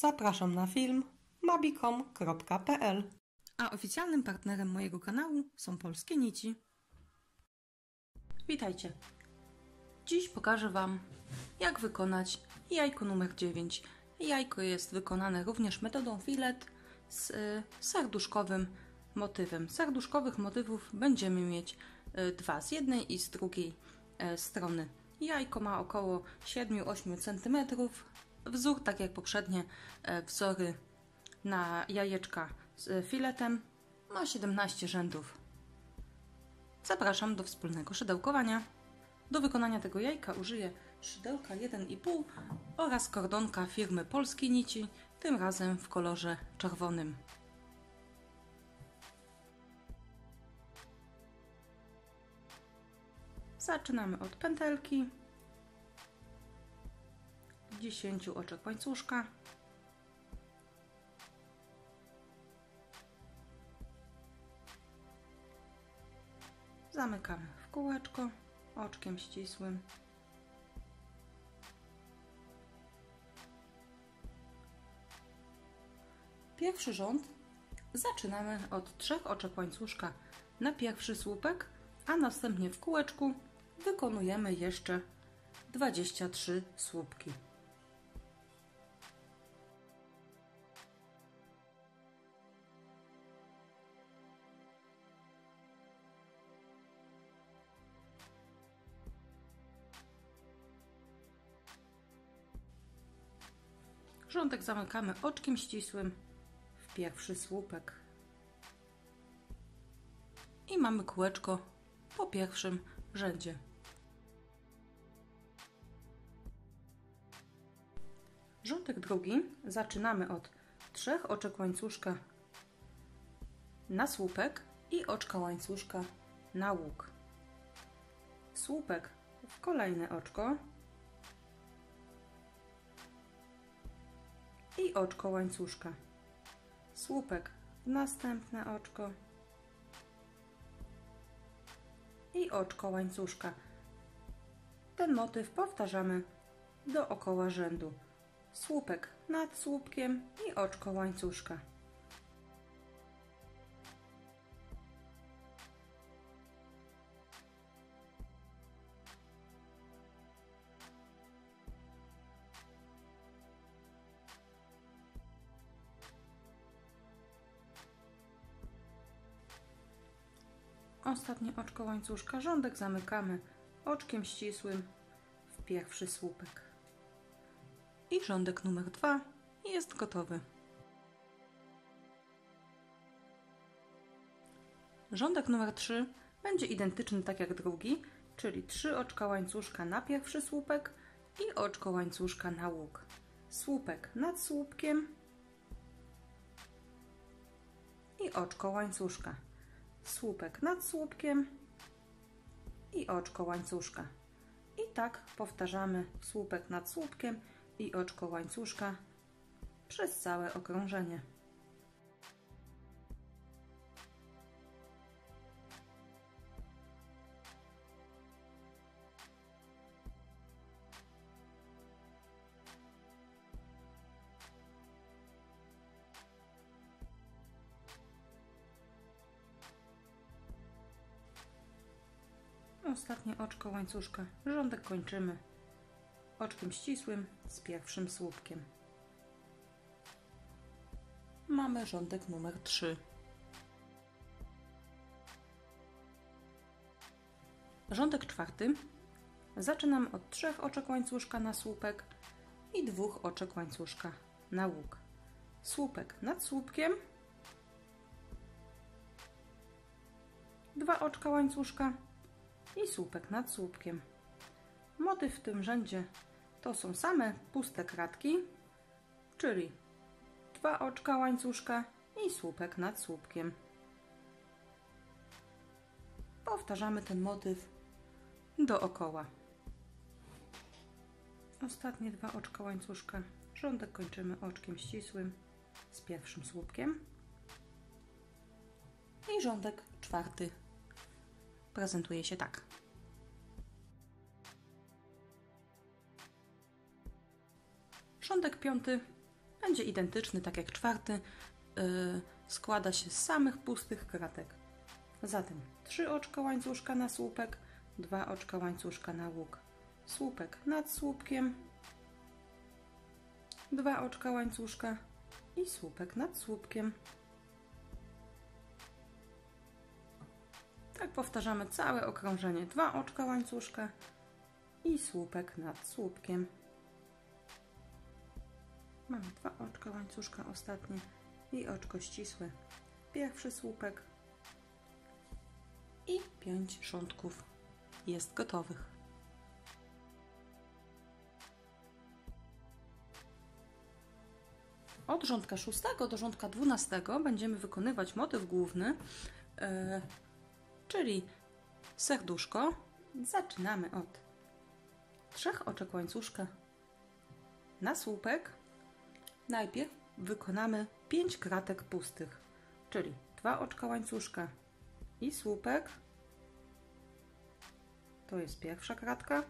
Zapraszam na film mabikom.pl. A oficjalnym partnerem mojego kanału są Polskie Nici. Witajcie! Dziś pokażę Wam, jak wykonać jajko numer 9. Jajko jest wykonane również metodą filet z serduszkowym motywem. Serduszkowych motywów będziemy mieć dwa, z jednej i z drugiej strony. Jajko ma około 7-8 cm. Wzór, tak jak poprzednie wzory na jajeczka z filetem, ma 17 rzędów. Zapraszam do wspólnego szydełkowania. Do wykonania tego jajka użyję szydełka 1,5 oraz kordonka firmy Polskie Nici, tym razem w kolorze czerwonym. Zaczynamy od pętelki, 10 oczek łańcuszka, zamykamy w kółeczko oczkiem ścisłym, pierwszy rząd zaczynamy od 3 oczek łańcuszka na pierwszy słupek, a następnie w kółeczku wykonujemy jeszcze 23 słupki. Rządek zamykamy oczkiem ścisłym w pierwszy słupek i mamy kółeczko po pierwszym rzędzie. Rządek drugi zaczynamy od 3 oczek łańcuszka na słupek i oczka łańcuszka na łuk. Słupek w kolejne oczko i oczko łańcuszka. Słupek w następne oczko i oczko łańcuszka. Ten motyw powtarzamy dookoła rzędu. Słupek nad słupkiem i oczko łańcuszka. Ostatnie oczko łańcuszka, rządek zamykamy oczkiem ścisłym w pierwszy słupek. I rządek numer 2 jest gotowy. Rządek numer 3 będzie identyczny tak jak drugi, czyli 3 oczka łańcuszka na pierwszy słupek i oczko łańcuszka na łuk. Słupek nad słupkiem i oczko łańcuszka. Słupek nad słupkiem i oczko łańcuszka. I tak powtarzamy słupek nad słupkiem i oczko łańcuszka przez całe okrążenie. Ostatnie oczko łańcuszka, rządek kończymy oczkiem ścisłym z pierwszym słupkiem. Mamy rządek numer 3. Rządek czwarty zaczynam od 3 oczek łańcuszka na słupek i 2 oczek łańcuszka na łuk. Słupek nad słupkiem, 2 oczka łańcuszka i słupek nad słupkiem. Motyw w tym rzędzie to są same puste kratki, czyli 2 oczka łańcuszka i słupek nad słupkiem. Powtarzamy ten motyw dookoła. Ostatnie 2 oczka łańcuszka, rządek kończymy oczkiem ścisłym z pierwszym słupkiem i rządek czwarty prezentuje się tak. Rządek piąty będzie identyczny, tak jak czwarty. Składa się z samych pustych kratek. Zatem 3 oczka łańcuszka na słupek, 2 oczka łańcuszka na łuk, słupek nad słupkiem, 2 oczka łańcuszka i słupek nad słupkiem. Tak powtarzamy całe okrążenie. 2 oczka łańcuszka i słupek nad słupkiem. Mamy 2 oczka łańcuszka ostatnie i oczko ścisłe. Pierwszy słupek i 5 rządków jest gotowych. Od rządka 6 do rządka 12 będziemy wykonywać motyw główny, czyli serduszko. Zaczynamy od 3 oczek łańcuszka na słupek. Najpierw wykonamy 5 kratek pustych, czyli 2 oczka łańcuszka i słupek. To jest pierwsza kratka.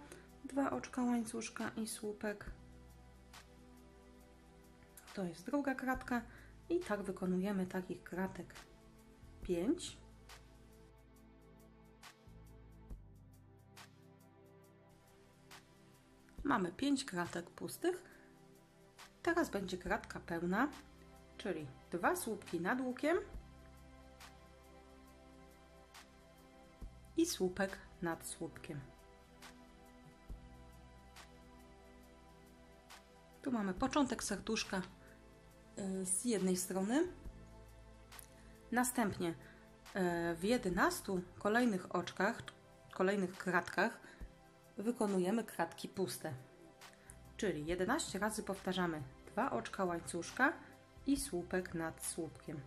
2 oczka łańcuszka i słupek. To jest druga kratka i tak wykonujemy takich kratek 5. Mamy 5 kratek pustych. Teraz będzie kratka pełna, czyli 2 słupki nad łukiem i słupek nad słupkiem. Tu mamy początek serduszka z jednej strony. Następnie w 11 kolejnych oczkach, kolejnych kratkach wykonujemy kratki puste. Czyli 11 razy powtarzamy 2 oczka łańcuszka i słupek nad słupkiem.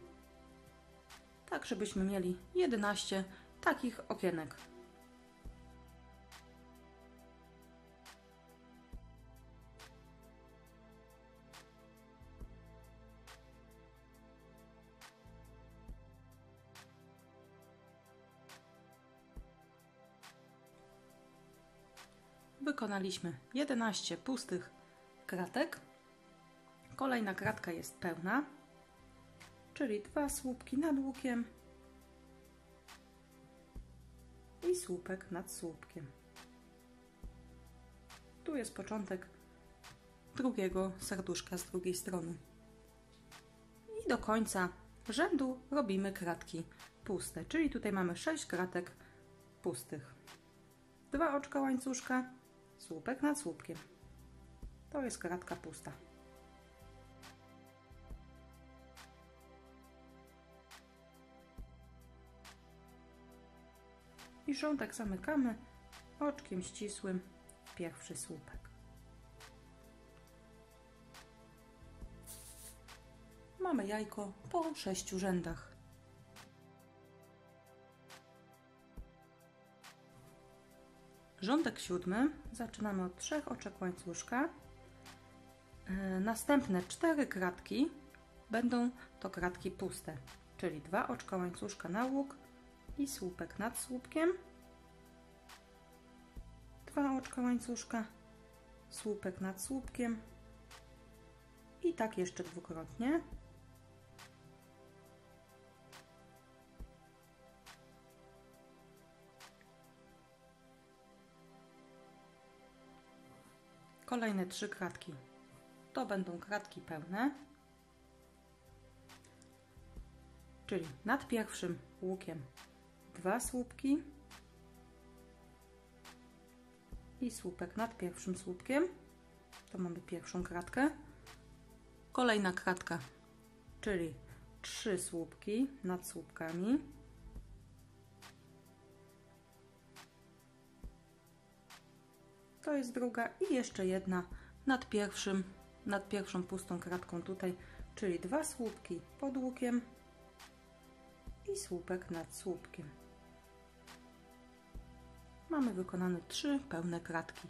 Tak, żebyśmy mieli 11 takich okienek. Wykonaliśmy 11 pustych kratek. Kolejna kratka jest pełna, czyli 2 słupki nad łukiem i słupek nad słupkiem. Tu jest początek drugiego serduszka z drugiej strony. I do końca rzędu robimy kratki puste, czyli tutaj mamy 6 kratek pustych. 2 oczka łańcuszka, słupek nad słupkiem. To jest kratka pusta. I rządek zamykamy oczkiem ścisłym w pierwszy słupek. Mamy jajko po 6 rzędach. Rządek 7 zaczynamy od 3 oczek łańcuszka. Następne 4 kratki będą to kratki puste, czyli 2 oczka łańcuszka na łuk i słupek nad słupkiem, 2 oczka łańcuszka, słupek nad słupkiem i tak jeszcze dwukrotnie. Kolejne 3 kratki to będą kratki pełne, czyli nad pierwszym łukiem 2 słupki i słupek nad pierwszym słupkiem. To mamy pierwszą kratkę. Kolejna kratka, czyli 3 słupki nad słupkami. To jest druga i jeszcze jedna nad pierwszą pustą kratką tutaj, czyli 2 słupki pod łukiem i słupek nad słupkiem. Mamy wykonane 3 pełne kratki.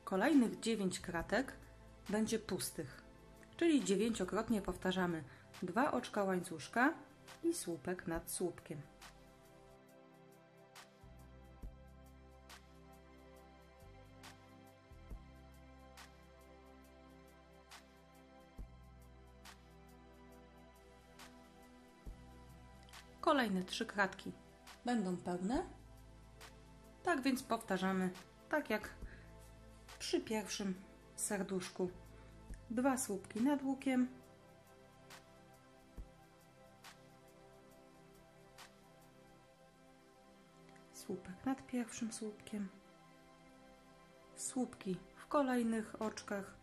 Kolejnych 9 kratek będzie pustych, czyli 9-krotnie powtarzamy 2 oczka łańcuszka i słupek nad słupkiem. Kolejne 3 kratki będą pełne. Tak więc powtarzamy, tak jak przy pierwszym serduszku. 2 słupki nad łukiem, słupek nad pierwszym słupkiem, słupki w kolejnych oczkach,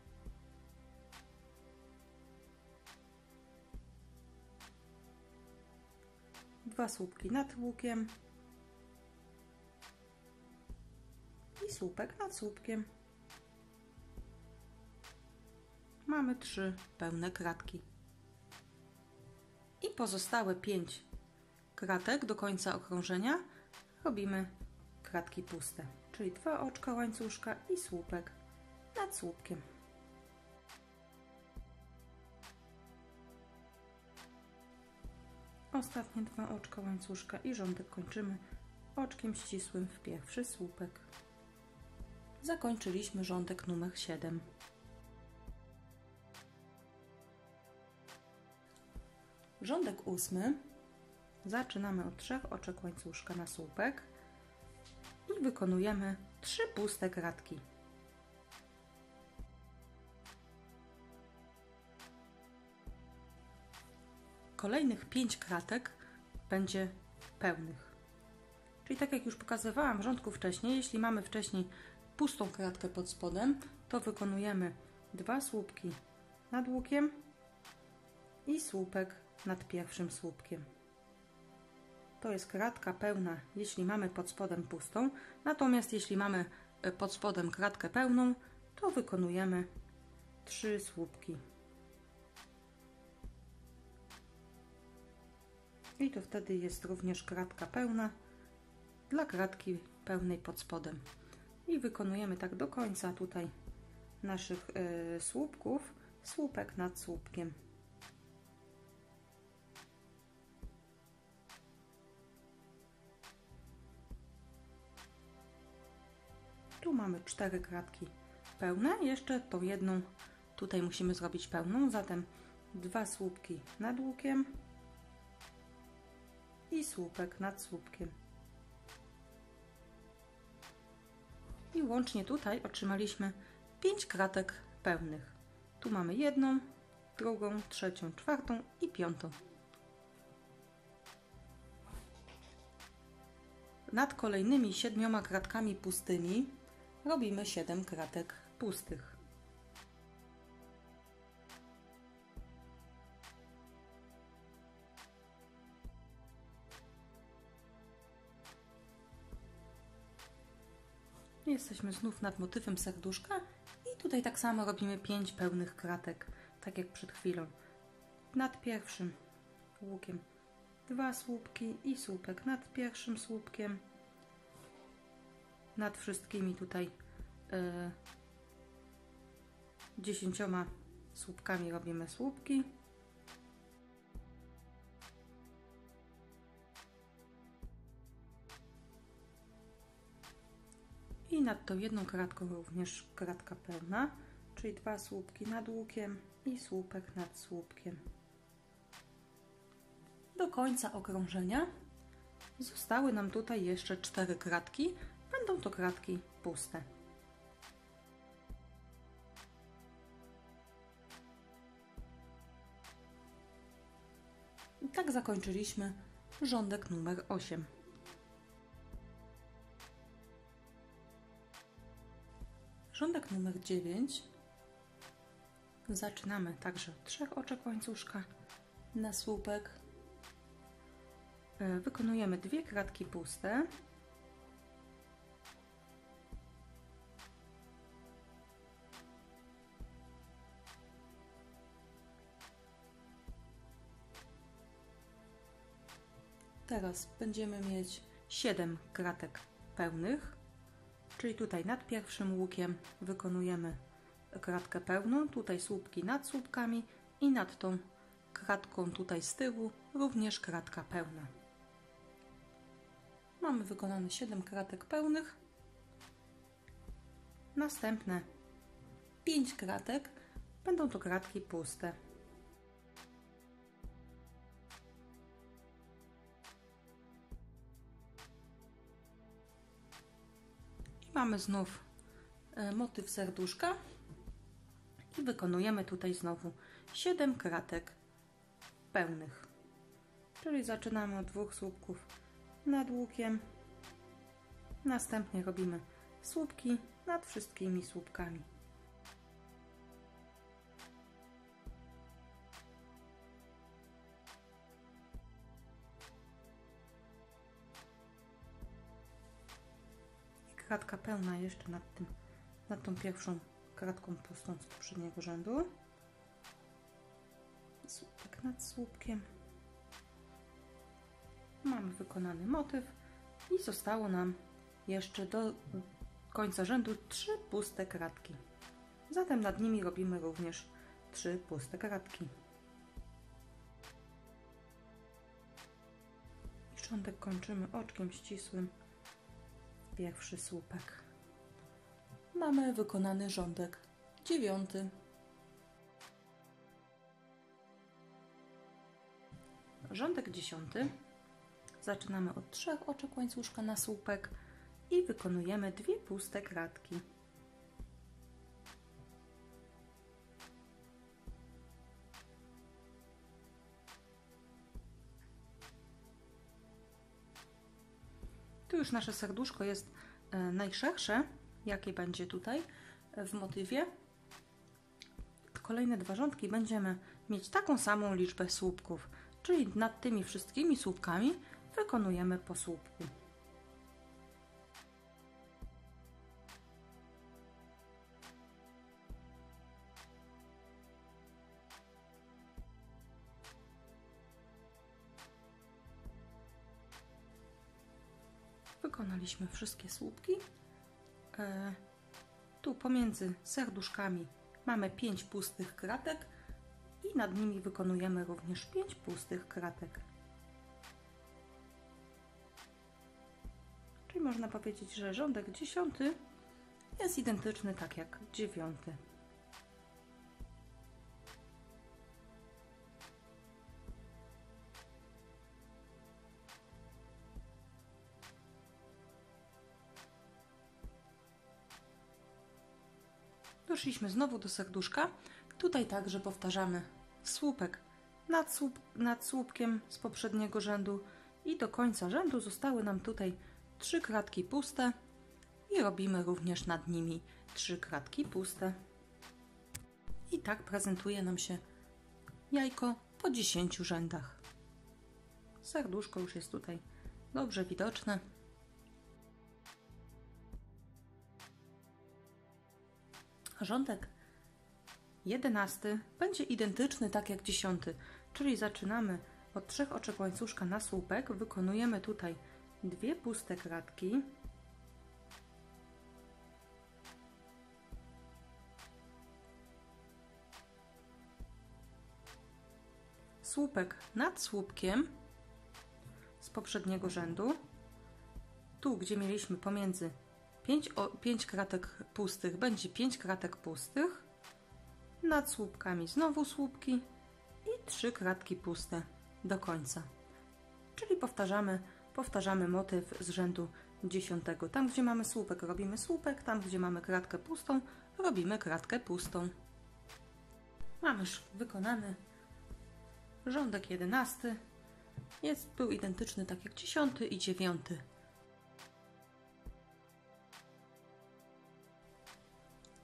dwa słupki nad łukiem i słupek nad słupkiem. Mamy 3 pełne kratki. I pozostałe 5 kratek do końca okrążenia robimy kratki puste, czyli 2 oczka łańcuszka i słupek nad słupkiem. Ostatnie 2 oczka łańcuszka i rządek kończymy oczkiem ścisłym w pierwszy słupek. Zakończyliśmy rządek numer 7. Rządek 8 zaczynamy od 3 oczek łańcuszka na słupek i wykonujemy 3 puste kratki. Kolejnych 5 kratek będzie pełnych. Czyli tak jak już pokazywałam w rządku wcześniej, jeśli mamy wcześniej pustą kratkę pod spodem, to wykonujemy 2 słupki nad łukiem i słupek nad pierwszym słupkiem. To jest kratka pełna, jeśli mamy pod spodem pustą, natomiast jeśli mamy pod spodem kratkę pełną, to wykonujemy 3 słupki. I to wtedy jest również kratka pełna dla kratki pełnej pod spodem. I wykonujemy tak do końca tutaj naszych słupków, słupek nad słupkiem. Tu mamy 4 kratki pełne, jeszcze tą jedną tutaj musimy zrobić pełną, zatem 2 słupki nad łukiem i słupek nad słupkiem. I łącznie tutaj otrzymaliśmy 5 kratek pełnych. Tu mamy jedną, drugą, trzecią, czwartą i piątą. Nad kolejnymi 7 kratkami pustymi robimy 7 kratek pustych. Jesteśmy znów nad motywem serduszka i tutaj tak samo robimy 5 pełnych kratek, tak jak przed chwilą. Nad pierwszym łukiem 2 słupki i słupek nad pierwszym słupkiem. Nad wszystkimi tutaj 10 słupkami robimy słupki. I nad tą jedną kratką również kratka pełna, czyli 2 słupki nad łukiem i słupek nad słupkiem. Do końca okrążenia zostały nam tutaj jeszcze 4 kratki, będą to kratki puste. I tak zakończyliśmy rządek numer 8. Rządek numer 9 zaczynamy także od 3 oczek łańcuszka na słupek. Wykonujemy 2 kratki puste. Teraz będziemy mieć 7 kratek pełnych, czyli tutaj nad pierwszym łukiem wykonujemy kratkę pełną, tutaj słupki nad słupkami i nad tą kratką tutaj z tyłu również kratka pełna. Mamy wykonane 7 kratek pełnych. Następne 5 kratek będą to kratki puste. I mamy znów motyw serduszka i wykonujemy tutaj znowu 7 kratek pełnych. Czyli zaczynamy od 2 słupków nad łukiem, następnie robimy słupki nad wszystkimi słupkami. I kratka pełna jeszcze nad tą pierwszą kratką pustą z poprzedniego rzędu. Słupek nad słupkiem. Mamy wykonany motyw i zostało nam jeszcze do końca rzędu 3 puste kratki. Zatem nad nimi robimy również 3 puste kratki. I szczątek kończymy oczkiem ścisłym w pierwszy słupek. Mamy wykonany rządek 9. Rządek 10. Zaczynamy od 3 oczek łańcuszka na słupek i wykonujemy 2 puste kratki. Tu już nasze serduszko jest najszersze, jakie będzie tutaj w motywie. Kolejne 2 rządki będziemy mieć taką samą liczbę słupków, czyli nad tymi wszystkimi słupkami wykonujemy po słupku. Wykonaliśmy wszystkie słupki. Tu pomiędzy serduszkami mamy 5 pustych kratek i nad nimi wykonujemy również 5 pustych kratek. Czyli można powiedzieć, że rządek 10 jest identyczny tak jak 9. Doszliśmy znowu do serduszka. Tutaj także powtarzamy słupek nad słupkiem z poprzedniego rzędu i do końca rzędu zostały nam tutaj 3 kratki puste i robimy również nad nimi 3 kratki puste. I tak prezentuje nam się jajko po 10 rzędach. Serduszko już jest tutaj dobrze widoczne. Rządek 11 będzie identyczny tak jak 10, czyli zaczynamy od 3 oczek łańcuszka na słupek, wykonujemy tutaj 2 puste kratki, słupek nad słupkiem z poprzedniego rzędu, tu gdzie mieliśmy pomiędzy 5 kratek pustych będzie 5 kratek pustych, nad słupkami znowu słupki i 3 kratki puste do końca. Czyli powtarzamy motyw z rzędu 10. Tam gdzie mamy słupek robimy słupek, tam gdzie mamy kratkę pustą robimy kratkę pustą. Mamy już wykonany rządek 11. Był identyczny tak jak 10 i 9.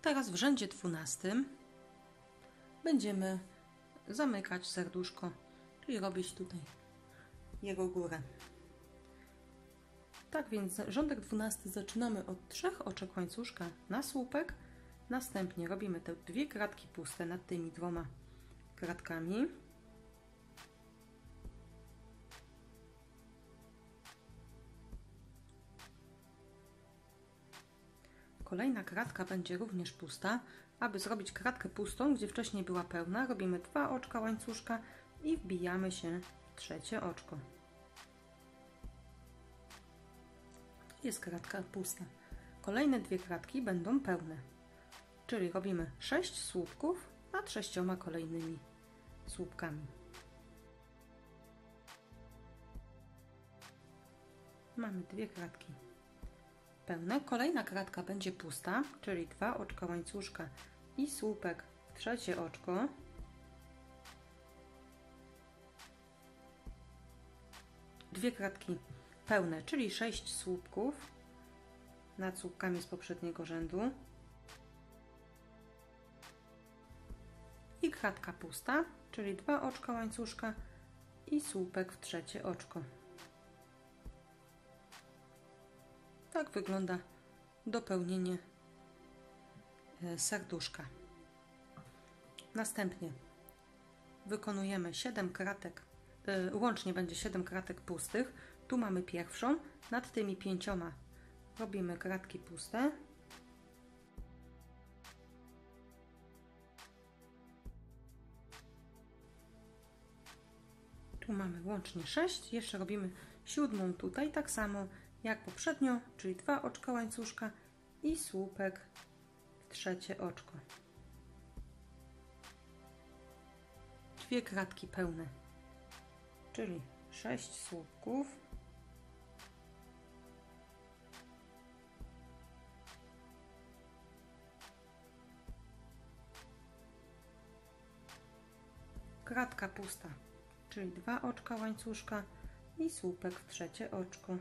Teraz w rzędzie 12 będziemy zamykać serduszko, czyli robić tutaj jego górę. Tak więc rządek 12 zaczynamy od 3 oczek łańcuszka na słupek, następnie robimy te 2 kratki puste nad tymi 2 kratkami. Kolejna kratka będzie również pusta. Aby zrobić kratkę pustą, gdzie wcześniej była pełna, robimy 2 oczka łańcuszka i wbijamy się w 3 oczko. Jest kratka pusta. Kolejne 2 kratki będą pełne, czyli robimy 6 słupków nad 6 kolejnymi słupkami. Mamy 2 kratki pełne. Kolejna kratka będzie pusta, czyli 2 oczka łańcuszka i słupek w trzecie oczko. Dwie kratki pełne, czyli 6 słupków nad słupkami z poprzedniego rzędu. I kratka pusta, czyli 2 oczka łańcuszka i słupek w trzecie oczko. Tak wygląda dopełnienie serduszka. Następnie wykonujemy 7 kratek, łącznie będzie 7 kratek pustych. Tu mamy pierwszą, nad tymi 5 robimy kratki puste. Tu mamy łącznie 6, jeszcze robimy 7 tutaj, tak samo jak poprzednio, czyli 2 oczka łańcuszka i słupek w trzecie oczko. 2 kratki pełne, czyli 6 słupków. Kratka pusta, czyli 2 oczka łańcuszka i słupek w trzecie oczko.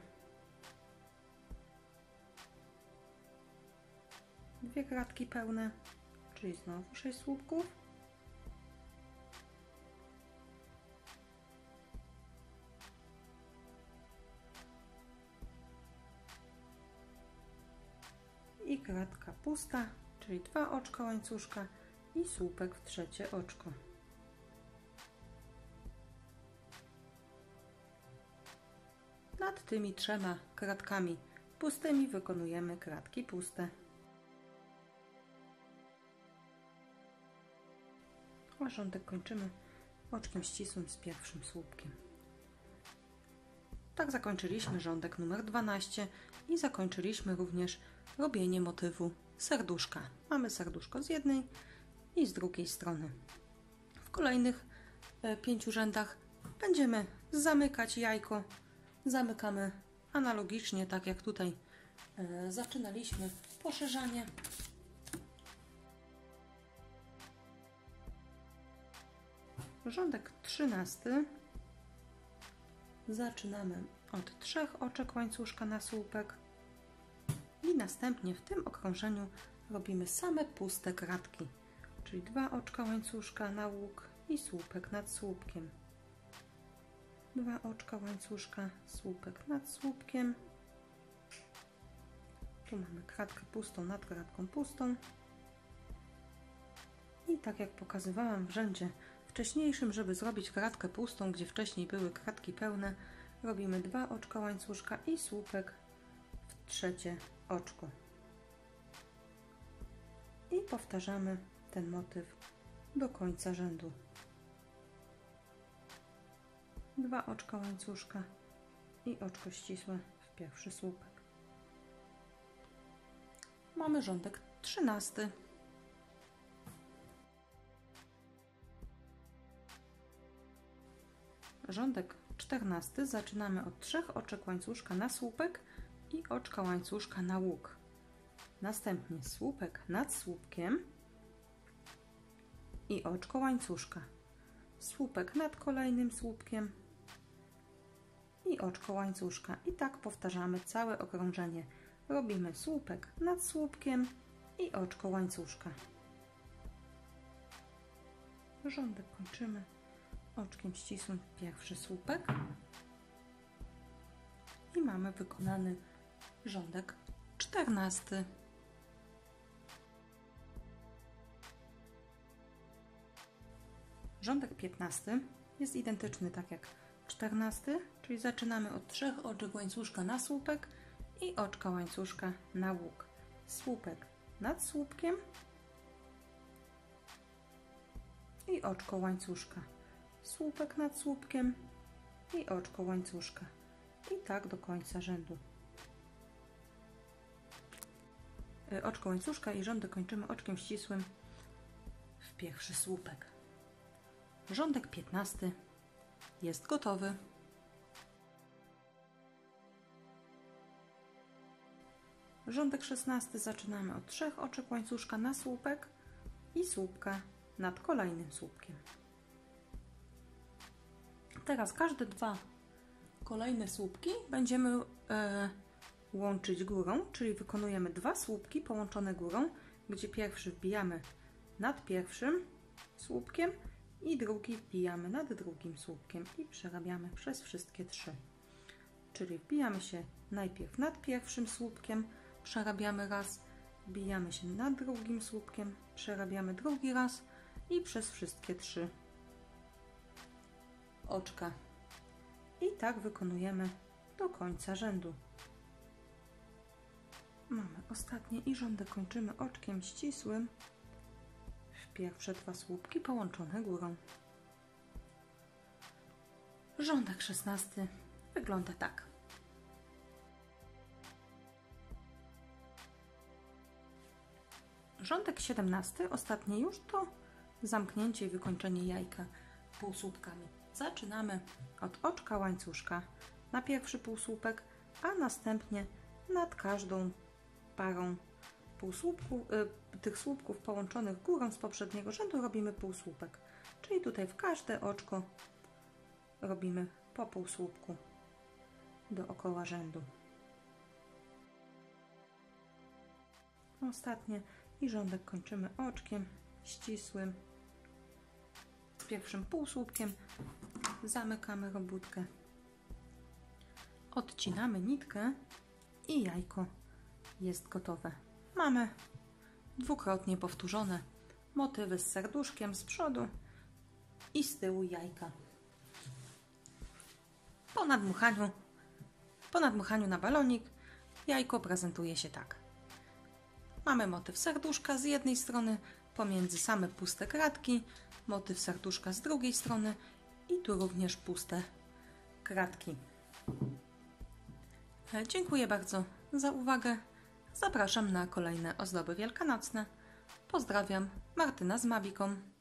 2 kratki pełne, czyli znowu 6 słupków. I kratka pusta, czyli 2 oczka łańcuszka i słupek w trzecie oczko. Nad tymi 3 kratkami pustymi wykonujemy kratki puste. A rządek kończymy oczkiem ścisłym z pierwszym słupkiem. Tak zakończyliśmy rządek numer 12 i zakończyliśmy również robienie motywu serduszka. Mamy serduszko z jednej i z drugiej strony. W kolejnych 5 rzędach będziemy zamykać jajko. Zamykamy analogicznie, tak jak tutaj zaczynaliśmy poszerzanie. Rządek 13 zaczynamy od 3 oczek łańcuszka na słupek i następnie w tym okrążeniu robimy same puste kratki, czyli 2 oczka łańcuszka na łuk i słupek nad słupkiem. 2 oczka łańcuszka, słupek nad słupkiem. Tu mamy kratkę pustą nad kratką pustą. I tak jak pokazywałam w rzędzie wcześniejszym, żeby zrobić kratkę pustą, gdzie wcześniej były kratki pełne, robimy 2 oczka łańcuszka i słupek w trzecie oczko. I powtarzamy ten motyw do końca rzędu. 2 oczka łańcuszka i oczko ścisłe w pierwszy słupek. Mamy rządek 13. Rządek 14 zaczynamy od 3 oczek łańcuszka na słupek i oczka łańcuszka na łuk. Następnie słupek nad słupkiem i oczko łańcuszka. Słupek nad kolejnym słupkiem i oczko łańcuszka. I tak powtarzamy całe okrążenie. Robimy słupek nad słupkiem i oczko łańcuszka. Rządek kończymy oczkiem ścisłym pierwszy słupek i mamy wykonany rządek 14. Rządek 15 jest identyczny tak jak 14, czyli zaczynamy od 3 oczek łańcuszka na słupek i oczka łańcuszka na łuk. Słupek nad słupkiem i oczko łańcuszka. Słupek nad słupkiem i oczko łańcuszka. I tak do końca rzędu. Oczko łańcuszka i rządek kończymy oczkiem ścisłym w pierwszy słupek. Rządek 15 jest gotowy. Rządek 16 zaczynamy od 3 oczek łańcuszka na słupek i słupka nad kolejnym słupkiem. Teraz każde 2 kolejne słupki będziemy łączyć górą, czyli wykonujemy 2 słupki połączone górą, gdzie pierwszy wbijamy nad pierwszym słupkiem i drugi wbijamy nad drugim słupkiem i przerabiamy przez wszystkie 3. Czyli wbijamy się najpierw nad pierwszym słupkiem, przerabiamy raz, wbijamy się nad drugim słupkiem, przerabiamy drugi raz i przez wszystkie 3 oczka. I tak wykonujemy do końca rzędu. Mamy ostatnie i rządek kończymy oczkiem ścisłym w pierwsze 2 słupki połączone górą. Rządek 16 wygląda tak. Rządek 17, ostatni już, to zamknięcie i wykończenie jajka półsłupkami. Zaczynamy od oczka łańcuszka na pierwszy półsłupek, a następnie nad każdą parą tych słupków połączonych górą z poprzedniego rzędu robimy półsłupek. Czyli tutaj w każde oczko robimy po półsłupku dookoła rzędu. Ostatnie i rządek kończymy oczkiem ścisłym. Z pierwszym półsłupkiem zamykamy robótkę, odcinamy nitkę i jajko jest gotowe. Mamy dwukrotnie powtórzone motywy z serduszkiem z przodu i z tyłu jajka. Po nadmuchaniu na balonik jajko prezentuje się tak. Mamy motyw serduszka z jednej strony, pomiędzy same puste kratki, motyw serduszka z drugiej strony i tu również puste kratki. Dziękuję bardzo za uwagę. Zapraszam na kolejne ozdoby wielkanocne. Pozdrawiam, Martyna z Mavikom.